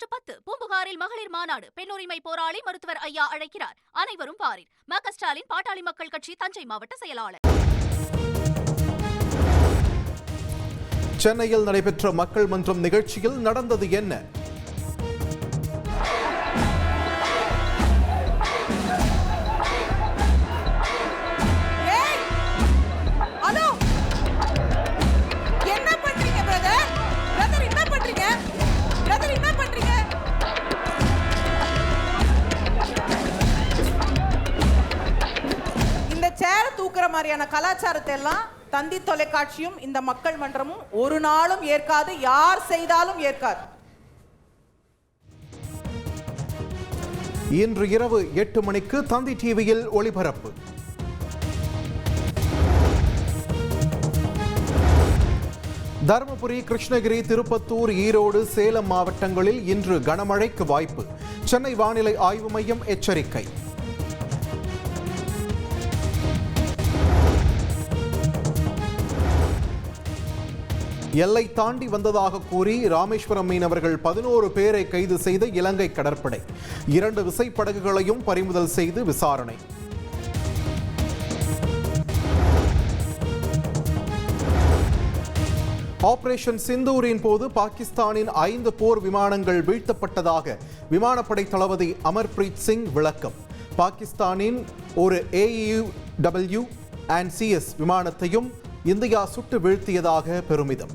August 10 பூம்புகாரில் மகளிர் மாநாடு. பெண்ணுரிமை போராளி மருத்துவர் ஐயா அழைக்கிறார். அனைவரும் பாரீர். ம.க. ஸ்டாலின் பாட்டாளி மக்கள் கட்சி தஞ்சை மாவட்ட செயலாளர். சென்னையில் நடைபெற்ற மக்கள் மன்றம் நிகழ்ச்சியில் நடந்தது என்ன? மாதிரியான கலாச்சாரத்தை எல்லாம் தந்தி தொலைக்காட்சியும் இந்த மக்கள் மன்றமும் ஒரு நாளும் ஏற்காது. யார் செய்தாலும் ஏற்காது. இன்று இரவு 8 மணிக்கு தந்தி டிவியில் ஒளிபரப்பு. தருமபுரி, கிருஷ்ணகிரி, திருப்பத்தூர், ஈரோடு, சேலம் மாவட்டங்களில் இன்று கனமழைக்கு வாய்ப்பு. சென்னை வானிலை ஆய்வு மையம் எச்சரிக்கை. எல்லை தாண்டி வந்ததாக கூறி ராமேஸ்வரம் மீனவர்கள் 11 பேரை கைது செய்த இலங்கை கடற்படை 2 விசைப்படகுகளையும் பறிமுதல் செய்து விசாரணை. ஆபரேஷன் சிந்தூரின் போது பாகிஸ்தானின் 5 போர் விமானங்கள் வீழ்த்தப்பட்டதாக விமானப்படை தளபதி அமர்பிரீத் சிங் விளக்கம். பாகிஸ்தானின் ஒரு AEW&CS விமானத்தையும் இந்தியா சுட்டு வீழ்த்தியதாக பெருமிதம்.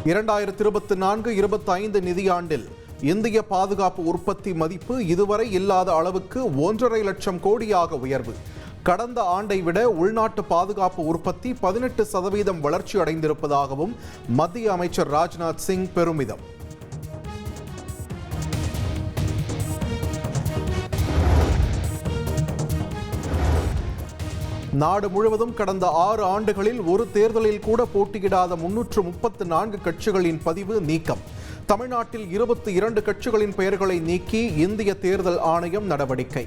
(2024-25) நிதியாண்டில் இந்திய பாதுகாப்பு உற்பத்தி மதிப்பு இதுவரை இல்லாத அளவுக்கு 1.5 லட்சம் கோடியாக உயர்வு. கடந்த ஆண்டை விட உள்நாட்டு பாதுகாப்பு உற்பத்தி 18% வளர்ச்சி அடைந்திருப்பதாகவும் மத்திய அமைச்சர் ராஜ்நாத் சிங் பெருமிதம். நாடு முழுவதும் கடந்த 6 ஆண்டுகளில் ஒரு தேர்தலில் கூட போட்டியிடாத 334 கட்சிகளின் பதிவு நீக்கம். தமிழ்நாட்டில் 22 கட்சிகளின் பெயர்களை நீக்கி இந்திய தேர்தல் ஆணையம் நடவடிக்கை.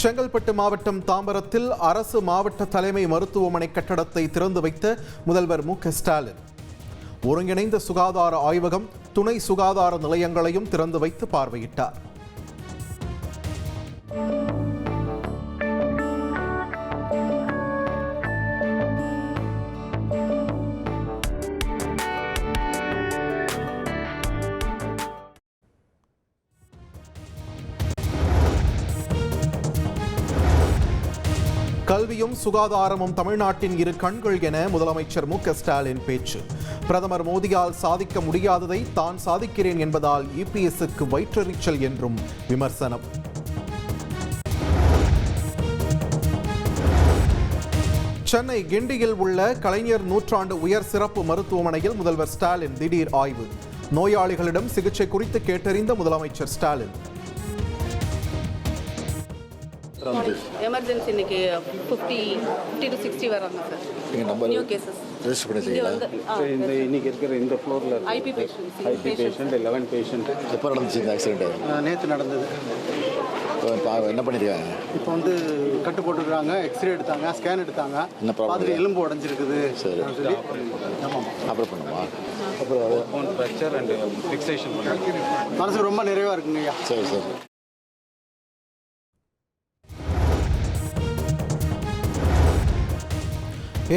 செங்கல்பட்டு மாவட்டம் தாம்பரத்தில் அரசு மாவட்ட தலைமை மருத்துவமனை கட்டடத்தை திறந்து வைத்த முதல்வர் மு.க. ஸ்டாலின். ஒருங்கிணைந்த சுகாதார ஆய்வகம், துணை சுகாதார நிலையங்களையும் திறந்து வைத்து பார்வையிட்டார். கல்வியும் சுகாதாரமும் தமிழ்நாட்டின் இரு கண்கள் என முதலமைச்சர் மு.க. ஸ்டாலின் பேச்சு. பிரதமர் மோடியால் சாதிக்க முடியாததை தான் சாதிக்கிறேன் என்பதால் இபிஎஸ்க்கு வயிற்றெரிச்சல் என்றும் விமர்சனம். சென்னை கிண்டியில் உள்ள கலைஞர் நூற்றாண்டு உயர் சிறப்பு மருத்துவமனையில் முதல்வர் ஸ்டாலின் திடீர் ஆய்வு. நோயாளிகளிடம் சிகிச்சை குறித்து கேட்டறிந்த முதலமைச்சர் ஸ்டாலின். எமர்ஜென்சி இன்னைக்கு 50 to 60 வராங்க சார். நியூ கேसेस ரெஜிஸ்டர் பண்ணிட்டீங்களா? இன்னைக்கு இருக்கிற இந்த ஃப்ளோர்ல ஐபி பேஷண்ட் 11 பேஷண்ட். எப்போ நடந்துச்சு இந்த ஆக்சிடென்ட்? நேற்று நடந்தது. என்ன பண்ணிருக்காங்க? இப்போ வந்து கட்டு போட்டுருக்காங்க, எக்ஸ்ரே எடுத்தாங்க, ஸ்கேன் எடுத்தாங்க. பாதிரி எலும்பு உடைஞ்சிருக்குது. சரி, அப்புறம் பண்ணுமா? அப்புறம் ஃப்ராக்சர் அண்ட் ஃபிக்சேஷன் பண்ணுங்க. மனசுக்கு ரொம்ப நிறைவா இருக்குங்க ஐயா. சரி சரி.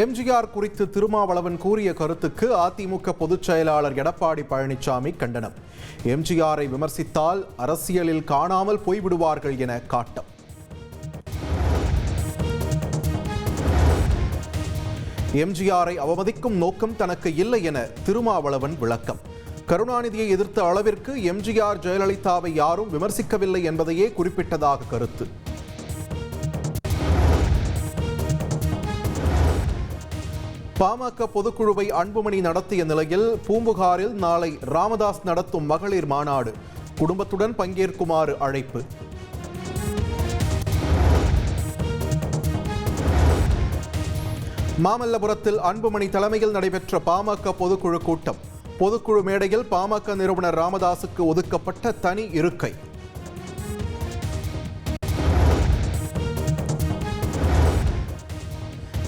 எம்ஜிஆர் குறித்து திருமாவளவன் கூறிய கருத்துக்கு அதிமுக பொதுச் செயலாளர் எடப்பாடி பழனிசாமி கண்டனம். எம்ஜிஆரை விமர்சித்தால் அரசியலில் காணாமல் போய்விடுவார்கள் என காட்டம். எம்ஜிஆரை அவமதிக்கும் நோக்கம் தனக்கு இல்லை என திருமாவளவன் விளக்கம். கருணாநிதியை எதிர்த்த அளவிற்கு எம்ஜிஆர் ஜெயலலிதாவை யாரும் விமர்சிக்கவில்லை என்பதையே குறிப்பிட்டதாக கருத்து. பாமக பொதுக்குழுவை அன்புமணி நடத்திய நிலையில் பூம்புகாரில் நாளை ராமதாஸ் நடத்தும் மகளிர் மாநாடு. குடும்பத்துடன் பங்கேற்குமாறு அழைப்பு. மாமல்லபுரத்தில் அன்புமணி தலைமையில் நடைபெற்ற பாமக பொதுக்குழு கூட்டம். பொதுக்குழு மேடையில் பாமக நிறுவனர் ராமதாசுக்கு ஒதுக்கப்பட்ட தனி இருக்கை.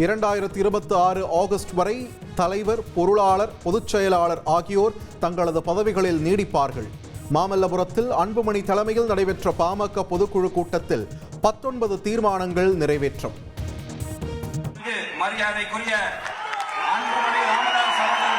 2026 ஆகஸ்ட் வரை தலைவர், பொருளாளர், பொதுச் செயலாளர் ஆகியோர் தங்களது பதவிகளில் நீடிப்பார்கள். மாமல்லபுரத்தில் அன்புமணி தலைமையில் நடைபெற்ற பாமக பொதுக்குழு கூட்டத்தில் 19 தீர்மானங்கள் நிறைவேற்றம். மரியாதைக்குரிய அன்புமணி ராமதாஸ் அவர்கள்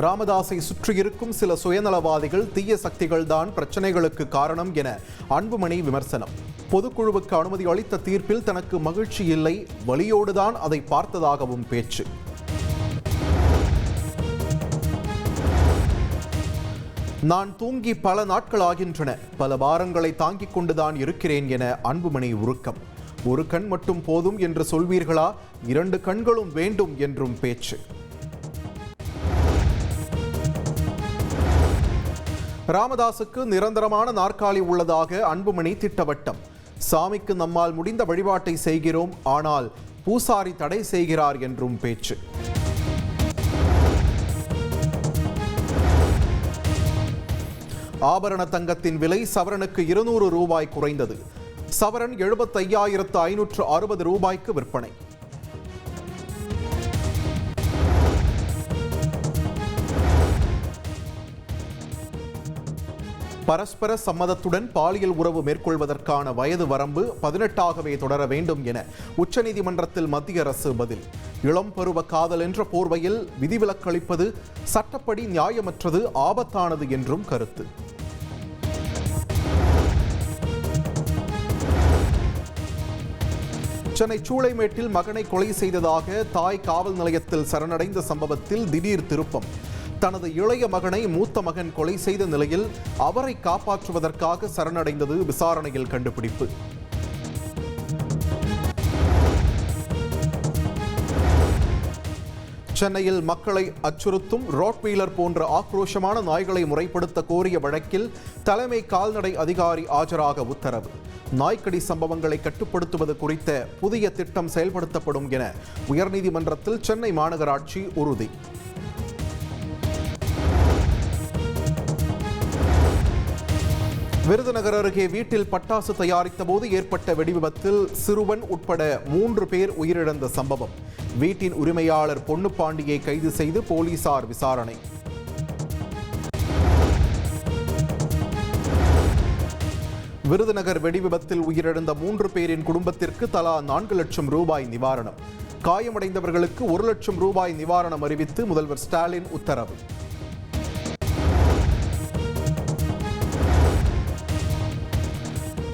ராமதாஸை சுற்றியிருக்கும் சில சுயநலவாதிகள், தீய சக்திகள் தான் பிரச்சனைகளுக்கு காரணம் என அன்புமணி விமர்சனம். பொதுக்குழுவுக்கு அனுமதி அளித்த தீர்ப்பில் தனக்கு மகிழ்ச்சி இல்லை, வலியோடுதான் அதை பார்த்ததாகவும் பேச்சு. நான் தூங்கி பல நாட்கள் ஆகின்றன, பல பாரங்களை தாங்கிக் கொண்டுதான் இருக்கிறேன் என அன்புமணி உருக்கம். ஒரு கண் மட்டும் போதும் என்று சொல்வீர்களா, 2 கண்களும் வேண்டும் என்றும் பேச்சு. ராமதாசுக்கு நிரந்தரமான நாற்காலி உள்ளதாக அன்புமணி திட்டவட்டம். சாமிக்கு நம்மால் முடிந்த வழிபாட்டை செய்கிறோம், ஆனால் பூசாரி தடை செய்கிறார் என்றும் பேச்சு. ஆபரண தங்கத்தின் விலை சவரனுக்கு 200 ரூபாய் குறைந்தது. சவரன் 75,560 ரூபாய்க்கு விற்பனை. பரஸ்பர சம்மதத்துடன் பாலியல் உறவு மேற்கொள்வதற்கான வயது வரம்பு 18ஆகவே தொடர வேண்டும் என உச்சநீதிமன்றத்தில் மத்திய அரசு பதில். இளம் பருவ காதல் என்ற போர்வையில் விதிவிலக்களிப்பது சட்டப்படி நியாயமற்றது, ஆபத்தானது என்றும் கருத்து. சென்னை சூளைமேட்டில் மகனை கொலை செய்ததாக தாய் காவல் நிலையத்தில் சரணடைந்த சம்பவத்தில் திடீர் திருப்பம். தனது இளைய மகனை மூத்த மகன் கொலை செய்த நிலையில் அவரை காப்பாற்றுவதற்காக சரணடைந்தது விசாரணையில் கண்டுபிடிப்பு. சென்னையில் மக்களை அச்சுறுத்தும் ரோட்வீலர் போன்ற ஆக்ரோஷமான நாய்களை முறைப்படுத்த கோரிய வழக்கில் தலைமை கால்நடை அதிகாரி ஆஜராக உத்தரவு. நாய்க்கடி சம்பவங்களை கட்டுப்படுத்துவது குறித்த புதிய திட்டம் செயல்படுத்தப்படும் என உயர்நீதிமன்றத்தில் சென்னை மாநகராட்சி உறுதி. விருதுநகர் அருகே வீட்டில் பட்டாசு தயாரித்த போது ஏற்பட்ட வெடிவிபத்தில் சிறுவன் உட்பட 3 பேர் உயிரிழந்த சம்பவம். வீட்டின் உரிமையாளர் பொன்னுப்பாண்டியை கைது செய்து போலீசார் விசாரணை. விருதுநகர் வெடிவிபத்தில் உயிரிழந்த 3 பேரின் குடும்பத்திற்கு தலா 4 லட்சம் ரூபாய் நிவாரணம். காயமடைந்தவர்களுக்கு 1 லட்சம் ரூபாய் நிவாரணம் அறிவித்து முதல்வர் ஸ்டாலின் உத்தரவு.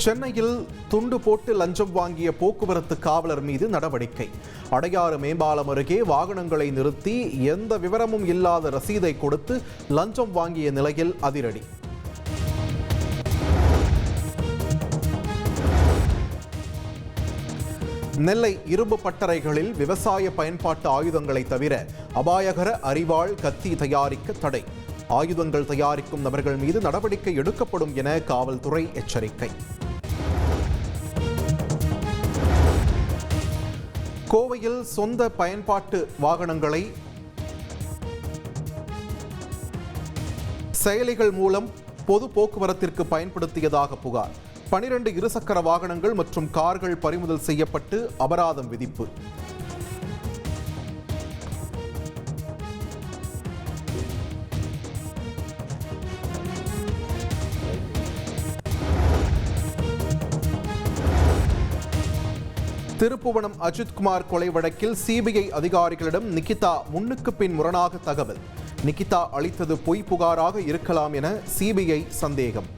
சென்னையில் துண்டு போட்டு லஞ்சம் வாங்கிய போக்குவரத்து காவலர் மீது நடவடிக்கை. அடையாறு மேம்பாலம் அருகே வாகனங்களை நிறுத்தி எந்த விவரமும் இல்லாத ரசீதை கொடுத்து லஞ்சம் வாங்கிய நிலையில் அதிரடி. நெல்லை இரும்பு பட்டறைகளில் விவசாய பயன்பாட்டு ஆயுதங்களை தவிர அபாயகர அரிவாள், கத்தி தயாரிக்க தடை. ஆயுதங்கள் தயாரிக்கும் நபர்கள் மீது நடவடிக்கை எடுக்கப்படும் என காவல்துறை எச்சரிக்கை. கோவையில் சொந்த பயன்பாட்டு வாகனங்களை செயலிகள் மூலம் பொது போக்குவரத்திற்கு பயன்படுத்தியதாக புகார். 12 இருசக்கர வாகனங்கள் மற்றும் கார்கள் பறிமுதல் செய்யப்பட்டு அபராதம் விதிப்பு. திருப்புவனம் அஜித்குமார் கொலை வழக்கில் சிபிஐ அதிகாரிகளிடம் நிகிதா முன்னுக்கு பின் முரணாக தகவல். நிகிதா அளித்தது பொய் புகாராக இருக்கலாம் என சிபிஐ சந்தேகம்.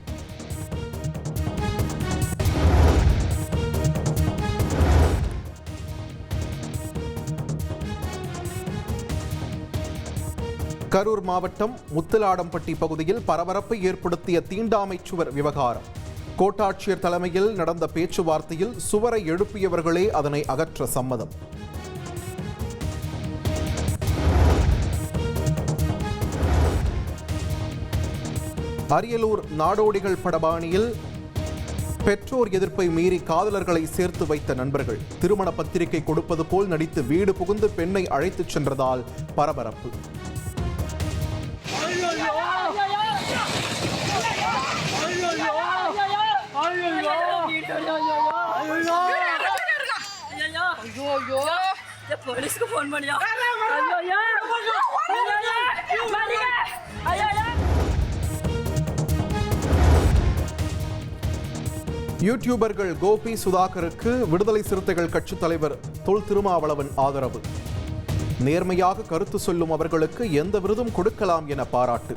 கரூர் மாவட்டம் முத்துலாடம்பட்டி பகுதியில் பரபரப்பை ஏற்படுத்திய தீண்டாமை சுவர் விவகாரம். கோட்டாட்சியர் தலைமையில் நடந்த பேச்சுவார்த்தையில் சுவரை எழுப்பியவர்களே அதனை அகற்ற சம்மதம். அரியலூர் நாடோடிகள் படபாணியில் பெற்றோர் எதிர்ப்பை மீறி காதலர்களை சேர்த்து வைத்த நண்பர்கள் திருமண பத்திரிகை கொடுப்பது போல் நடித்து வீடு புகுந்து பெண்ணை அழைத்துச் சென்றதால் பரபரப்பு. போலீஸ்க்கு போன் பண்ணியா? யூடியூபர்கள் கோபி சுதாகருக்கு விடுதலை சிறுத்தைகள் கட்சித் தலைவர் தொல் திருமாவளவன் ஆதரவு. நேர்மையாக கருத்து சொல்லும் அவர்களுக்கு எந்த விருதும் கொடுக்கலாம் என பாராட்டு.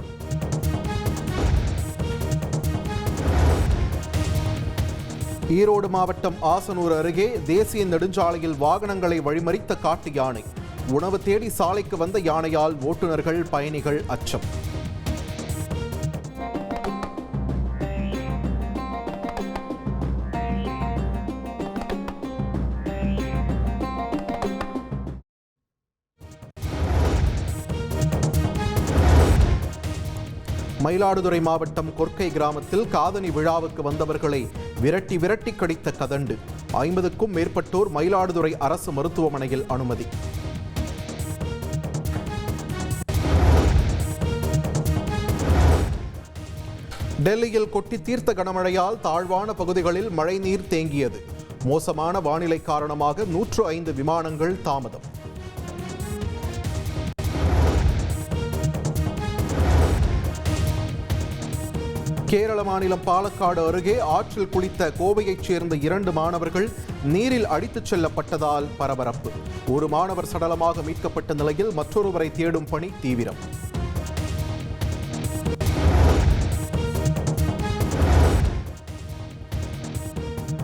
ஈரோடு மாவட்டம் ஆசனூர் அருகே தேசிய நெடுஞ்சாலையில் வாகனங்களை வழிமறித்த காட்டு யானை. உணவு தேடி சாலைக்கு வந்த யானையால் ஓட்டுநர்கள் பயணிகள் அச்சம். மயிலாடுதுறை மாவட்டம் கொர்க்கை கிராமத்தில் காதணி விழாவுக்கு வந்தவர்களை விரட்டி விரட்டி கடித்த கதண்டு. 50க்கும் மேற்பட்டோர் மயிலாடுதுறை அரசு மருத்துவமனையில் அனுமதி. டெல்லியில் கொட்டி தீர்த்த கனமழையால் தாழ்வான பகுதிகளில் மழைநீர் தேங்கியது. மோசமான வானிலை காரணமாக 105 விமானங்கள் தாமதம். கேரள மாநிலம் பாலக்காடு அருகே ஆற்றில் குளித்த கோவையைச் சேர்ந்த 2 மாணவர்கள் நீரில் அடித்துச் செல்லப்பட்டதால் பரபரப்பு. ஒரு மாணவர் சடலமாக மீட்கப்பட்ட நிலையில் மற்றொருவரை தேடும் பணி தீவிரம்.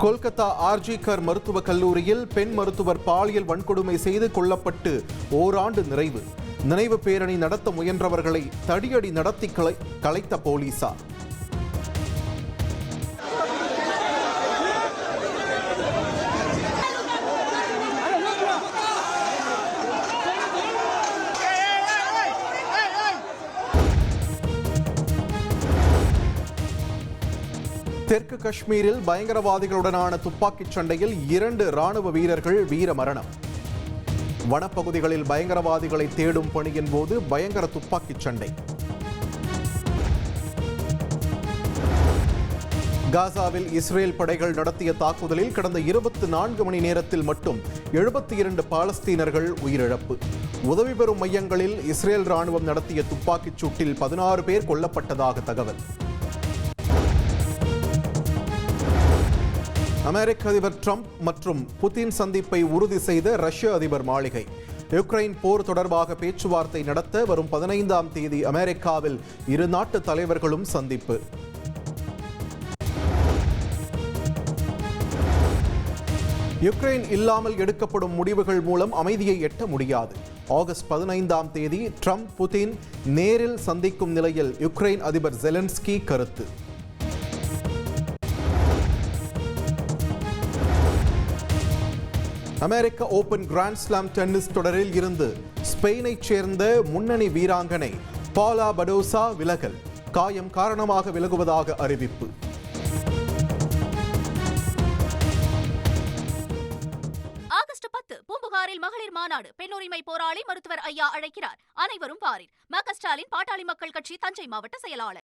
கொல்கத்தா ஆர்ஜிகர் மருத்துவக் கல்லூரியில் பெண் மருத்துவர் பாலியல் வன்கொடுமை செய்து கொல்லப்பட்டு ஓராண்டு நிறைவு. நினைவு பேரணி நடத்த முயன்றவர்களை தடியடி நடத்தி கலைத்த போலீசார். தெற்கு காஷ்மீரில் பயங்கரவாதிகளுடனான துப்பாக்கிச் சண்டையில் 2 ராணுவ வீரர்கள் வீரமரணம். வனப்பகுதிகளில் பயங்கரவாதிகளை தேடும் பணியின் போது பயங்கர துப்பாக்கிச் சண்டை. காசாவில் இஸ்ரேல் படைகள் நடத்திய தாக்குதலில் கடந்த 24 மணி நேரத்தில் மட்டும் 72 பாலஸ்தீனர்கள் உயிரிழப்பு. உதவி பெறும் மையங்களில் இஸ்ரேல் ராணுவம் நடத்திய துப்பாக்கிச் சூட்டில் 16 பேர் கொல்லப்பட்டதாக தகவல். அமெரிக்க அதிபர் ட்ரம்ப் மற்றும் புதின் சந்திப்பை உறுதி செய்த ரஷ்ய அதிபர் மாளிகை. யுக்ரைன் போர் தொடர்பாக பேச்சுவார்த்தை நடத்த வரும் 15ஆம் தேதி அமெரிக்காவில் இரு நாட்டு தலைவர்களும் சந்திப்பு. யுக்ரைன் இல்லாமல் எடுக்கப்படும் முடிவுகள் மூலம் அமைதியை எட்ட முடியாது. ஆகஸ்ட் 15ஆம் தேதி ட்ரம்ப் புதின் நேரில் சந்திக்கும் நிலையில் யுக்ரைன் அதிபர் ஜெலன்ஸ்கி கருத்து. அமெரிக்க ஓபன் கிராண்ட் ஸ்லாம் டென்னிஸ் தொடரில் இருந்து ஸ்பெயினைச் சேர்ந்த முன்னணி வீராங்கனை பாலா படோசா விலகல். காயம் காரணமாக விலகுவதாக அறிவிப்பு. ஆகஸ்ட் 10 பூம்புகாரில் மகளிர் மாநாடு. பெண் உரிமை போராளி மருத்துவர் ஐயா அழைக்கிறார். அனைவரும் பாரில். ம.க. ஸ்டாலின் பாட்டாளி மக்கள் கட்சி தஞ்சை மாவட்ட செயலாளர்.